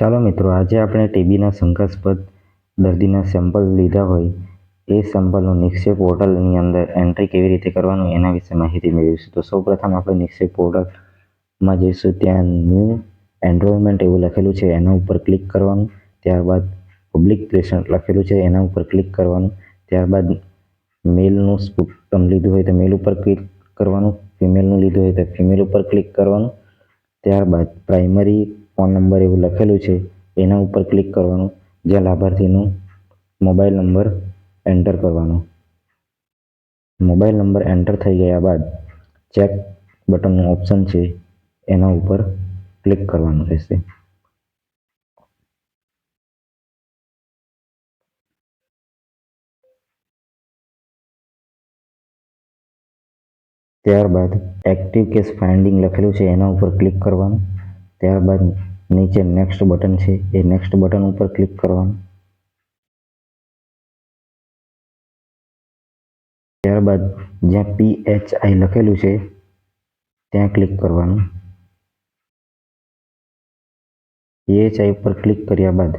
ચાલો મિત્રો, આજે આપણે ટીબીના શંકાસ્પદ દર્દીના સેમ્પલ લીધા હોય એ સેમ્પલનું નિક્ષેપ પોર્ટલની અંદર એન્ટ્રી કેવી રીતે કરવાનું એના વિશે માહિતી મેળવીશું. તો સૌપ્રથમ આપણે નિક્ષેપ પોર્ટલમાં જઈશું. ત્યાં ન્યૂ એનરોલમેન્ટ એવું લખેલું છે, એના ઉપર ક્લિક કરવાનું. ત્યારબાદ પબ્લિક પેશન્ટ લખેલું છે, એના ઉપર ક્લિક કરવાનું. ત્યારબાદ મેલનું સ્પુટમ લીધું હોય તો મેલ ઉપર ક્લિક કરવાનું, ફિમેલનું લીધું હોય તો ફિમેલ ઉપર ક્લિક કરવાનું. ત્યારબાદ પ્રાઇમરી ફોન નંબર એવું લખેલું છે, એના ઉપર ક્લિક કરવાનું, જ્યાં લાભાર્થીનું મોબાઈલ નંબર એન્ટર કરવાનો. મોબાઈલ નંબર એન્ટર થઈ ગયા બાદ ચેક બટનનું ઓપ્શન છે, એના ઉપર ક્લિક કરવાનું રહેશે. ત્યારબાદ એક્ટિવ કેસ ફાઇન્ડિંગ લખેલું છે, એના ઉપર ક્લિક કરવાનું. ત્યારબાદ નીચે નેક્સ્ટ બટન છે, એ નેક્સ્ટ બટન ઉપર ક્લિક કરવાનું. ત્યારબાદ જ્યાં PHI લખેલું છે ત્યાં ક્લિક કરવાનું. PHI ઉપર ક્લિક કર્યા બાદ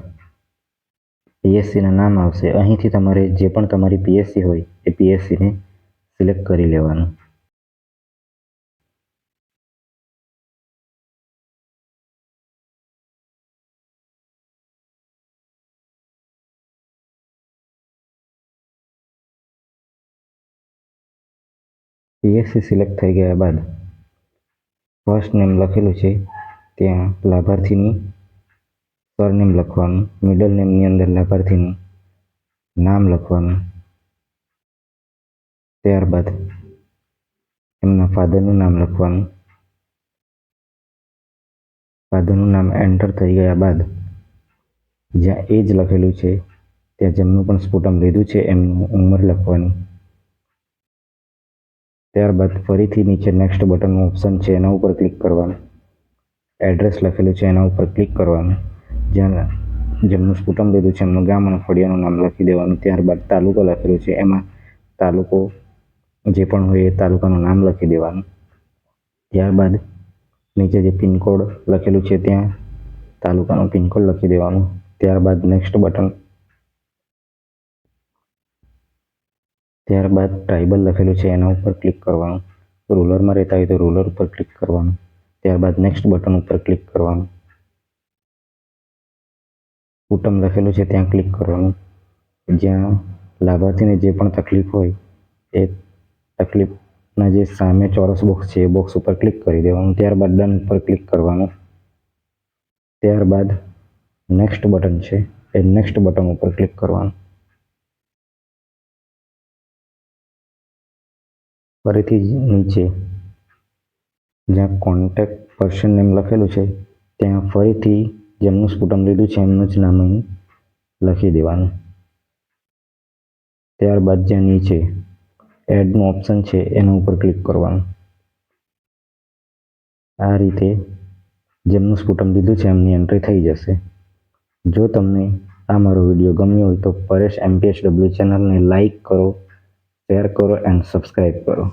PSCના નામ આવશે. અહીંથી તમારે જે પણ તમારી PSC હોય એ PSCને સિલેક્ટ કરી લેવાનું. PSC સિલેક્ટ થઈ ગયા બાદ ફર્સ્ટ નેમ લખેલું છે, ત્યાં લાભાર્થીની સરનેમ લખવાનું. મિડલ નેમની અંદર લાભાર્થીનું નામ લખવાનું. ત્યારબાદ એમના ફાધરનું નામ લખવાનું. ફાધરનું નામ એન્ટર થઈ ગયા બાદ જ્યાં એજ લખેલું છે ત્યાં જેમનું પણ સ્પુટમ લીધું છે એમનું ઉંમર લખવાની. ત્યારબાદ ફરીથી નીચે નેક્સ્ટ બટનનું ઓપ્શન છે, એના ઉપર ક્લિક કરવાનું. એડ્રેસ લખેલું છે, એના ઉપર ક્લિક કરવાનું. જ્યાં જેમનું સ્પુટમ લીધું છે એમનું ગામ અને ફળિયાનું નામ લખી દેવાનું. ત્યારબાદ તાલુકો લખેલું છે, એમાં તાલુકો જે પણ હોય એ તાલુકાનું નામ લખી દેવાનું. ત્યારબાદ નીચે જે પિનકોડ લખેલું છે ત્યાં તાલુકાનું પિનકોડ લખી દેવાનું. ત્યારબાદ નેક્સ્ટ બટન. ત્યારબાદ ટ્રાઇબલ લખેલું છે, એના ઉપર ક્લિક કરવાનું. રૂરલમાં રહેતા હોય તો રૂરલ ઉપર ક્લિક કરવાનું. ત્યારબાદ નેક્સ્ટ બટન ઉપર ક્લિક કરવાનું. સ્પુટમ લખેલું છે ત્યાં ક્લિક કરવાનું. જ્યાં લાભાર્થીને જે પણ તકલીફ હોય એ તકલીફના જે સામે ચોરસ બોક્સ છે એ બોક્સ ઉપર ક્લિક કરી દેવાનું. ત્યારબાદ ડન ઉપર ક્લિક કરવાનું. ત્યારબાદ નેક્સ્ટ બટન છે, એ નેક્સ્ટ બટન ઉપર ક્લિક કરવાનું. ફરીથી નીચે જ્યાં કોન્ટેક્ટ પર્સન નેમ લખેલું છે ત્યાં ફરીથી જેમનું સ્પુટમ લીધું છે એમનું જ નામ અહીં લખી દેવાનું. ત્યારબાદ જ્યાં નીચે એડનું ઓપ્શન છે એના ઉપર ક્લિક કરવાનું. આ રીતે જેમનું સ્પુટમ લીધું છે એમની એન્ટ્રી થઈ જશે. જો તમને આ મારો વિડીયો ગમ્યો હોય તો પરેશ MPSW ચેનલને લાઈક કરો, શેર કરો એન્ડ સબસ્ક્રાઈબ કરો.